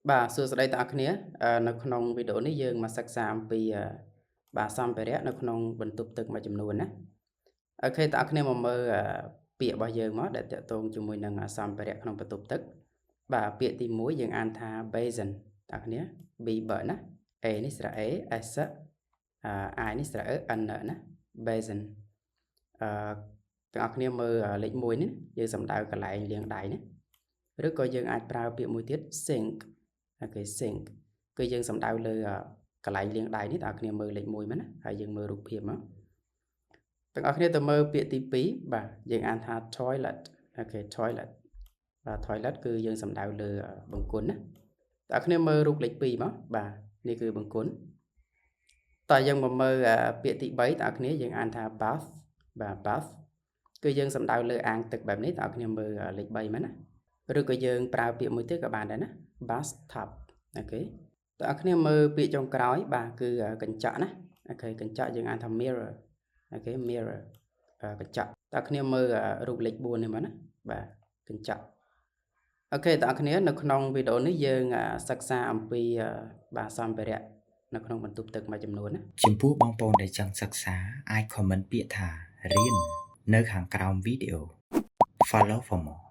បាទសួស្តីទាំងអស់គ្នានៅក្នុងវីដេអូនេះយើងមកសិក្សាអំពីបាទសម្ភារៈនៅក្នុងបន្ទប់ទឹកមួយចំនួនណាអូខេទាំងអស់គ្នាមកមើលពាក្យរបស់យើងមកដែលតាក់ទងជាមួយនឹងសម្ភារៈក្នុងបន្ទប់ទឹកបាទពាក្យទី1យើងអានថា basin ទាំងអស់គ្នា B បើណា A នេះស្រៈ A S I នេះស្រៈ N ណា basin ទាំងអស់គ្នាមើលលេខ1នេះយើងសំដៅកន្លែងលាងដៃណាឬក៏យើងអាចប្រើពាក្យមួយទៀត sink អូខេ sink គឺយើងសំដៅលើកន្លែងលាងដៃនេះបងប្អូនគ្នាមើលលេខ1មែនណាហើយយើងមើលរូបភាពមកទាំងអស់គ្នាទៅមើលពាក្យទី2បាទយើងអានថា toilet អូខេ toilet បាទ toilet គឺយើងសំដៅលើបង្គន់ណាបងប្អូនគ្នាមើលរូបលេខ2មកបាទនេះគឺបង្គន់តើយើងមកមើលពាក្យទី3បងប្អូនគ្នាយើងអានថា bath បាទ bath គឺយើងសំដៅលើអាងទឹកបែបនេះបងប្អូនគ្នាមើលលេខ3មែនណាឬក៏យើងប្រើពាក្យមួយទៀតក៏បានដែរណា bathtub អូខេតើអ្នកគ្នាមើលពាក្យចុងក្រោយបាទគឺកញ្ចក់ណាអូខេកញ្ចក់យើងអានថា mirror អូខេ mirror កញ្ចក់តើអ្នកគ្នាមើលរូបលេខ4នេះមកណាបាទកញ្ចក់អូខេតើអ្នកគ្នានៅក្នុងវីដេអូនេះយើងសិក្សាអំពីបាទសម្ភារៈនៅក្នុងបន្ទប់ទឹកមួយចំនួនណាចំពោះបងប្អូនដែលចង់សិក្សាអាច comment ពាក្យថារៀននៅខាងក្រោមវីដេអូ Follow for more